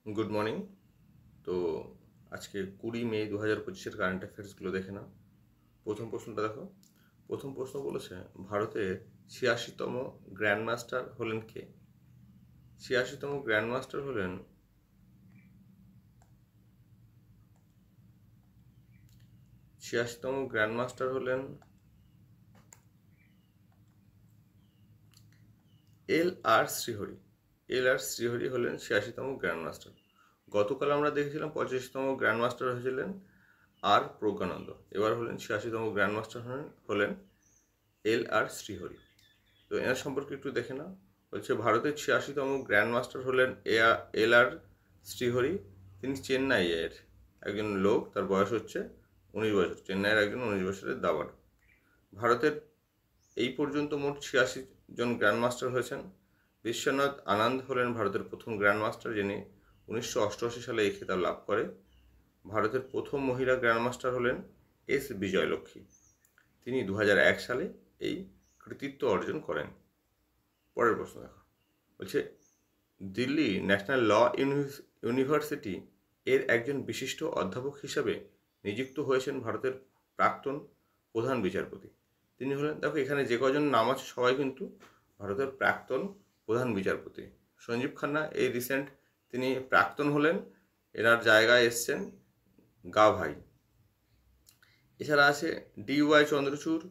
Good morning. তো আজকে 20 মে 2025-এর current অ্যাফেয়ার্সগুলো দেখে নাও। প্রথম প্রশ্নটা দেখো। প্রথম প্রশ্ন বলেছে, ভারতের 86তম গ্র্যান্ডমাস্টার হলেন কে? 86তম গ্র্যান্ডমাস্টার হলেন এল আর শ্রীহরি হলেন 86তম গ্র্যান্ডমাস্টার। গতকাল আমরা দেখেছিলাম 85তম গ্র্যান্ডমাস্টার হয়েছিলেন আর প্রজ্ঞানন্দ। এবার হলেন 86তম গ্র্যান্ডমাস্টার হলেন এল আর শ্রীহরি। তো এনার সম্পর্কে একটু দেখে নাও। বলছে ভারতের 86তম গ্র্যান্ডমাস্টার হলেন এল আর শ্রীহরি। তিনি চেন্নাইয়ের একজন লোক, তার বয়স হচ্ছে 19 বছর। চেন্নাইয়ের একজন 19 বছরের দাবার। ভারতের এই পর্যন্ত মোট 86 জন গ্র্যান্ডমাস্টার হয়েছেন। বিশ্বনাথ আনন্দ হলেন ভারতের প্রথম গ্র্যান্ডমাস্টার, যিনি 1988 সালে এই খেতাব লাভ করে। ভারতের প্রথম মহিলা গ্র্যান্ডমাস্টার হলেন বিজয়লক্ষ্মী। তিনি 2001 সালে এই কৃতিত্ব অর্জন করেন। পরের প্রশ্ন দেখো। বলছে দিল্লি ন্যাশনাল ল ইউনিভার্সিটি এর একজন বিশিষ্ট অধ্যাপক হিসাবে নিযুক্ত হয়েছেন ভারতের প্রাক্তন প্রধান বিচারপতি। তিনি হলেন, দেখো এখানে যে কজন নাম আছে সবাই কিন্তু ভারতের প্রাক্তন প্রধান বিচারপতি। সঞ্জীব খান্না এই রিসেন্ট তিনি প্রাক্তন হলেন, এনার জায়গায় এসছেন গাভাই। এছাড়া আছে DY চন্দ্রচূড়,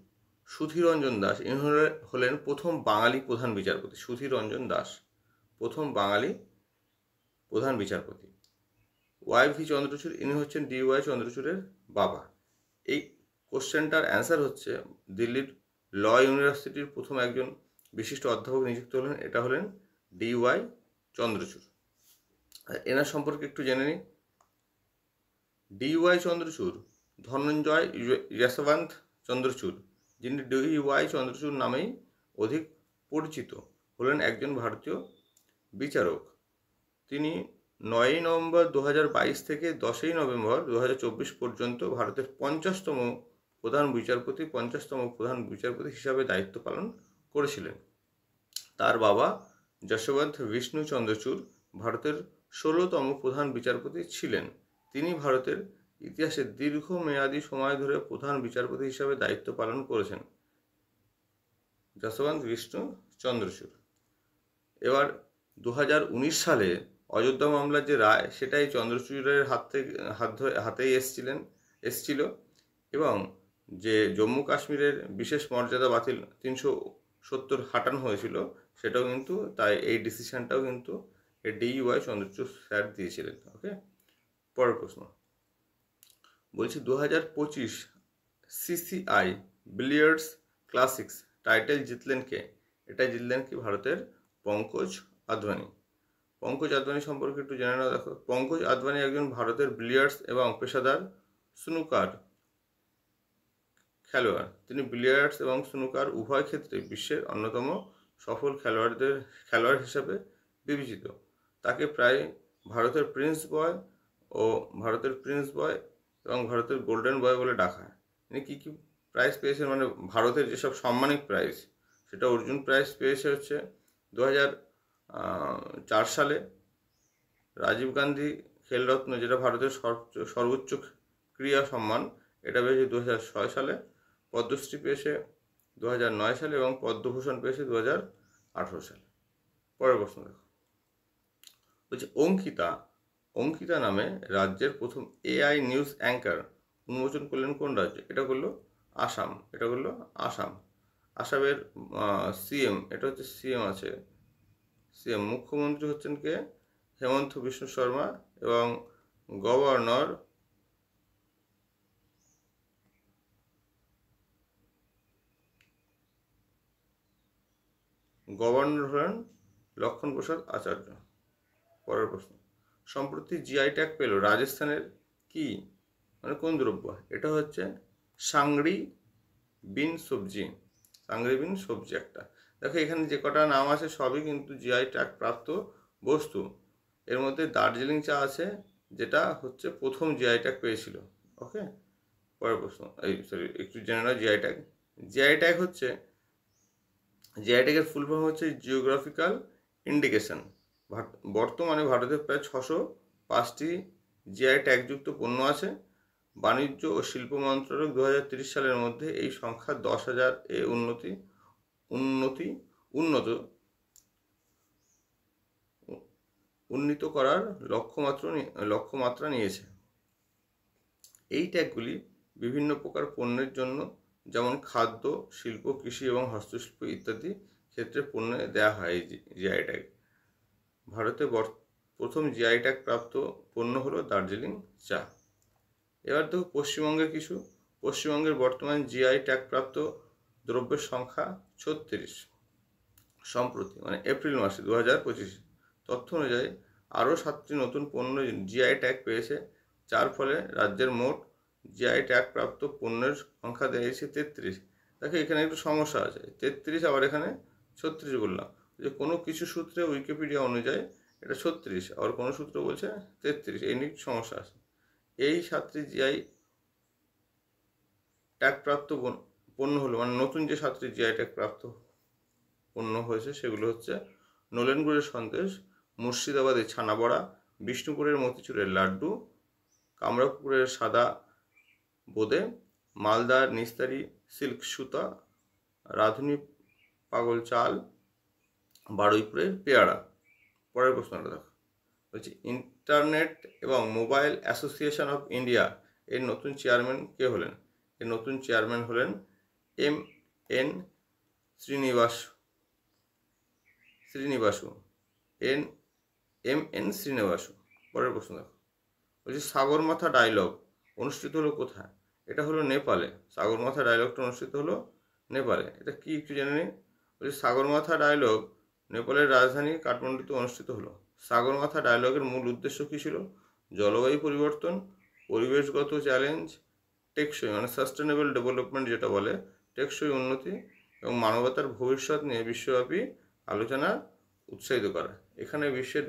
সুধীর রঞ্জন দাস। ইনি হলেন প্রথম বাঙালি প্রধান বিচারপতি। সুধীর রঞ্জন দাস প্রথম বাঙালি প্রধান বিচারপতি। YV চন্দ্রচূড়, ইনি হচ্ছেন DY চন্দ্রচূড়ের বাবা। এই কোশ্চেনটার অ্যান্সার হচ্ছে দিল্লির ল ইউনিভার্সিটির প্রথম একজন বিশিষ্ট অধ্যাপক নিযুক্ত হলেন, এটা হলেন DY চন্দ্রচূড়। এনার সম্পর্কে একটু জেনে নিই। DY চন্দ্রচূড় ধনঞ্জয় যশবন্ত চন্দ্রচূড়, যিনি DY চন্দ্রচূড় নামেই অধিক পরিচিত, হলেন একজন ভারতীয় বিচারক। তিনি 9ই নভেম্বর 2022 থেকে 10ই নভেম্বর 2024 পর্যন্ত ভারতের 50তম প্রধান বিচারপতি হিসাবে দায়িত্ব পালন করেছিলেন। তার বাবা যশবন্ত বিষ্ণু চন্দ্রচূড় ভারতের 16তম প্রধান বিচারপতি ছিলেন। তিনি ভারতের ইতিহাসে দীর্ঘমেয়াদী সময় ধরে প্রধান বিচারপতি হিসাবে দায়িত্ব পালন করেছেন যশবন্ত বিষ্ণু চন্দ্রচূড়। এবার 2019 সালে অযোধ্যা মামলার যে রায়, সেটাই চন্দ্রচূড়ের হাতেই এসছিল, এবং যে জম্মু কাশ্মীরের বিশেষ মর্যাদা বাতিল 370 হাঁটানো হয়েছিল, সেটাও কিন্তু তাই এই ডিসিশনটাও কিন্তু DY চন্দ্রচূড় স্যার দিয়েছিলেন। ওকে, পরের প্রশ্ন বলছি 2025 CCI বিলিয়ার্ডস ক্লাসিক্স টাইটেল জিতলেন কে? এটা জিতলেন কি ভারতের পঙ্কজ আদবানি। পঙ্কজ আদবানি সম্পর্কে একটু জেনে নাও। দেখো, পঙ্কজ আদবানি একজন ভারতের বিলিয়ার্ডস এবং পেশাদার স্নুকার খেলোয়াড়। তিনি বিলিয়ার্ডস এবং স্নুকার উভয় ক্ষেত্রে বিশ্বের অন্যতম সফল খেলোয়াড় হিসাবে বিবেচিত। তাকে প্রায় ভারতের প্রিন্স বয় এবং ভারতের গোল্ডেন বয় বলে ডাকা হয়। তিনি কী কী প্রাইজ পেয়েছেন, মানে ভারতের যেসব সম্মানিত প্রাইজ, সেটা অর্জুন প্রাইজ পেয়েছে হচ্ছে 2004 সালে। রাজীব গান্ধী খেলরত্ন, যেটা ভারতের সর্বোচ্চ ক্রীড়া সম্মান, এটা পেয়েছে 2006 সালে। পদ্মশ্রী পেয়েছে 2009 সালে এবং পদ্মভূষণ পেয়েছে 2018 সালে। পরের প্রশ্ন দেখো। বলছে অঙ্কিতা নামে রাজ্যের প্রথম AI নিউজ অ্যাঙ্কার উন্মোচন করলেন কোন রাজ্য? এটা করলো আসাম। আসামের CM, এটা হচ্ছে CM আছে। CM মুখ্যমন্ত্রী হচ্ছেন কে? হেমন্ত বিশ্ব শর্মা, এবং গভর্নর হলেন লক্ষণ প্রসাদ আচার্য। পরের প্রশ্ন, সম্প্রতি GI ট্যাগ পেল রাজস্থানের কি, মানে কোন দ্রব্য? এটা হচ্ছে সাংগড়ি বিন সবজি একটা। দেখো এখানে যে কটা নাম আছে সবই কিন্তু GI ট্যাগ প্রাপ্ত বস্তু। এর মধ্যে দার্জিলিং চা আছে, যেটা হচ্ছে প্রথম GI ট্যাগ পেয়েছিল। ওকে, পরের প্রশ্ন, একটু জেনে নাও GI ট্যাগ। GI ট্যাগের ফুল ফর্ম হচ্ছে জিওগ্রাফিক্যাল ইন্ডিকেশন। বর্তমানে ভারতে প্রায় 605টি জিআই ট্যাগযুক্ত পণ্য আছে। বাণিজ্য ও শিল্প মন্ত্রণালয় 2030 সালের মধ্যে এই সংখ্যা 10,000 এ উন্নীত করার লক্ষ্যমাত্রা নিয়েছে। এই ট্যাগগুলি বিভিন্ন প্রকার পণ্যের জন্য, যেমন খাদ্য, শিল্প, কৃষি এবং হস্তশিল্প ইত্যাদি ক্ষেত্রে পণ্যে দেওয়া হয় এই জিআই ট্যাগ। ভারতে প্রথম জিআই ট্যাগ প্রাপ্ত পণ্য হলো দার্জিলিং চা। এবার দেখো পশ্চিমবঙ্গের বর্তমান জিআই ট্যাগ প্রাপ্ত দ্রব্যের সংখ্যা 36। সম্প্রতি মানে এপ্রিল মাসে 2025 তথ্য অনুযায়ী আরও 7টি নতুন পণ্য জিআই ট্যাগ পেয়েছে, যার ফলে রাজ্যের মোট জিআই ট্যাগ প্রাপ্ত পণ্যের সংখ্যা দাঁড়িয়েছে 33। দেখো এখানে একটু সমস্যা আছে, 33 আবার এখানে 36 বললাম, যে কোনো কিছু সূত্রে উইকিপিডিয়া অনুযায়ী এটা 36, আবার কোনো সূত্র বলছে 33, এই নিয়ে সমস্যা আছে। এই 7টি জিআই ট্যাগ প্রাপ্ত পণ্য হলো, মানে নতুন যে 7টি জিআই ট্যাগ প্রাপ্ত পণ্য হয়েছে সেগুলো হচ্ছে নলেন গুড়ের সন্দেশ, মুর্শিদাবাদের ছানা বড়া, বিষ্ণুপুরের মতিচুরের লাড্ডু, কামরাপুরের সাদা বোঁদে, মালদার নিস্তারি সিল্ক সুতা, রাঁধুনি পাগল চাল, বারুইপুরের পেয়ারা। পরের প্রশ্নটা দেখো, বলছি ইন্টারনেট এবং মোবাইল অ্যাসোসিয়েশন অফ ইন্ডিয়া এর নতুন চেয়ারম্যান কে হলেন? এর নতুন চেয়ারম্যান হলেন এম.এন. শ্রীনিবাসু। পরের প্রশ্ন দেখো, বলছি সাগরমাথা ডায়লগ অনুষ্ঠিত হলো কোথায়? এটা হলো নেপালে। সাগরমাথা ডায়লগটা অনুষ্ঠিত হলো নেপালে। এটা কি একটু জেনে নিন। বলছি সাগরমাথা ডায়লগ নেপালের রাজধানী কাঠমান্ডুতে অনুষ্ঠিত হলো। সাগরমাথা ডায়লগের মূল উদ্দেশ্য কী ছিল? জলবায়ু পরিবর্তন, পরিবেশগত চ্যালেঞ্জ, টেকসই মানে সাস্টেনেবল ডেভেলপমেন্ট যেটা বলে, টেকসই উন্নতি এবং মানবতার ভবিষ্যৎ নিয়ে বিশ্বব্যাপী আলোচনা উৎসাহিত করা। এখানে বিশ্বের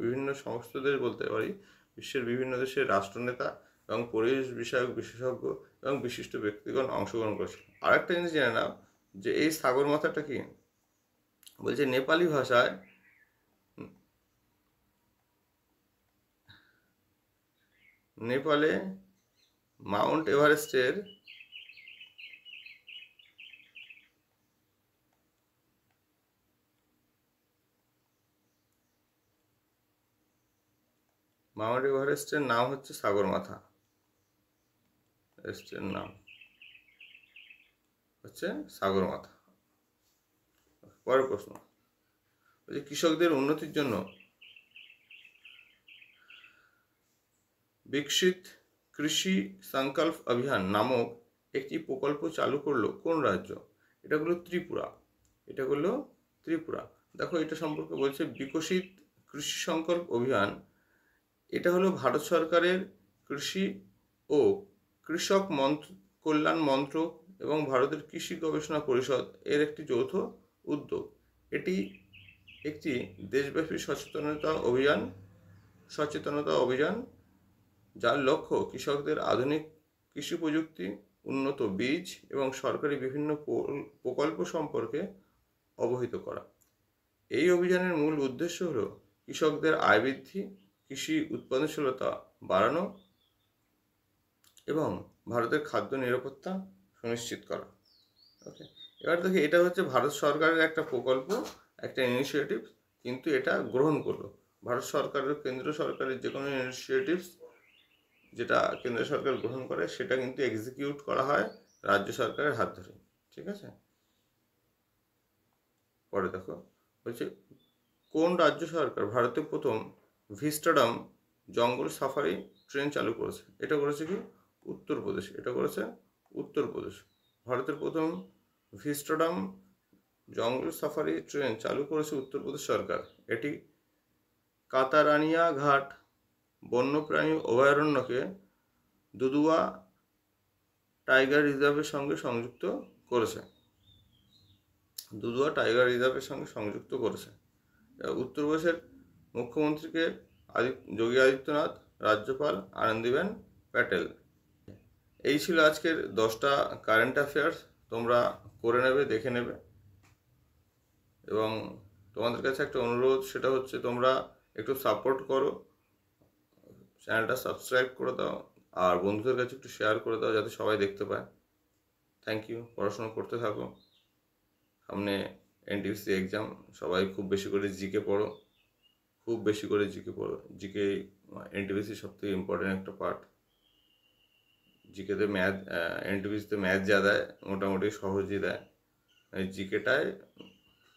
বিভিন্ন সমস্ত দেশ বলতে পারি, বিশ্বের বিভিন্ন দেশের রাষ্ট্রনেতা এবং পরিবেশ বিষয়ক বিশেষজ্ঞ এবং বিশিষ্ট ব্যক্তিগণ অংশগ্রহণ করেছিল। আরেকটা জিনিস জেনে নাও যে এই সাগরমাথাটা কি, বলছে নেপালি ভাষায় নেপালে মাউন্ট এভারেস্টের নাম হচ্ছে সাগরমাথা। এভারেস্টের নাম হচ্ছে সাগরমাথা। পরের প্রশ্ন, বলছে কৃষকদের উন্নতির জন্য বিকশিত কৃষি সংকল্প অভিযান নামক একটি প্রকল্প চালু করলো কোন রাজ্য? এটা হলো ত্রিপুরা। দেখো এটা সম্পর্কে বলছে বিকশিত কৃষি সংকল্প অভিযান। এটা হলো ভারত সরকারের কৃষি ও কৃষক কল্যাণ মন্ত্রক এবং ভারতের কৃষি গবেষণা পরিষদ এর একটি যৌথ উদ্যোগ। এটি একটি দেশব্যাপী সচেতনতা অভিযান যার লক্ষ্য কৃষকদের আধুনিক কৃষি প্রযুক্তি, উন্নত বীজ এবং সরকারি বিভিন্ন প্রকল্প সম্পর্কে অবহিত করা। এই অভিযানের মূল উদ্দেশ্য হল কৃষকদের আয় বৃদ্ধি, কৃষি উৎপাদনশীলতা বাড়ানো এবং ভারতের খাদ্য নিরাপত্তা সুনিশ্চিত করা। ওকে, এবার দেখি এটা হচ্ছে ভারত সরকারের একটা প্রকল্প, একটা ইনিশিয়েটিভ, কিন্তু এটা গ্রহণ করলো ভারত সরকারের, কেন্দ্র সরকারের যে কোনো ইনিশিয়েটিভস যেটা কেন্দ্র সরকার গ্রহণ করে সেটা কিন্তু এক্সিকিউট করা হয় রাজ্য সরকারের হাত ধরে। ঠিক আছে, পরে দেখো বলছে কোন রাজ্য সরকার ভারতে প্রথম ভিস্টাডাম জঙ্গল সাফারি ট্রেন চালু করেছে? এটা করেছে কি উত্তরপ্রদেশ। ভারতের প্রথম ভিস্টাডাম জঙ্গল সাফারি ট্রেন চালু করেছে উত্তরপ্রদেশ সরকার। এটি কাতারানিয়া ঘাট বন্যপ্রাণী অভয়ারণ্যকে দুধুয়া টাইগার রিজার্ভের সঙ্গে সংযুক্ত করেছে। উত্তরপ্রদেশের মুখ্যমন্ত্রীকে যোগী আদিত্যনাথ, রাজ্যপাল আনন্দীবেন প্যাটেল। এই ছিল আজকের 10টা কারেন্ট অ্যাফেয়ার্স। তোমরা করে নেবে, দেখে নেবে এবং তোমাদের কাছে একটা অনুরোধ, সেটা হচ্ছে তোমরা একটু সাপোর্ট করো, চ্যানেলটা সাবস্ক্রাইব করে দাও, আর বন্ধুদের কাছে একটু শেয়ার করে দাও যাতে সবাই দেখতে পায়। Thank you. পড়াশোনা করতে থাকো, সামনে এনটিপিসি এক্সাম, সবাই খুব বেশি করে জিকে পড়ো, খুব বেশি করে জিকে পড়ো। জিকে এনটিপিসি সবথেকে ইম্পর্টেন্ট একটা পার্ট। জিকেতে ম্যাথ, এনটিপিসিতে ম্যাথ যা দেয় মোটামুটি সহজই দেয়, জিকেটায়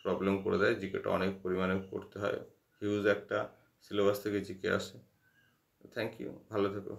প্রবলেম করে দেয়। জিকেটা অনেক পরিমাণে পড়তে হয়, হিউজ একটা সিলেবাস থেকে জিকে আসে। থ্যাংক ইউ, ভালো থেকো।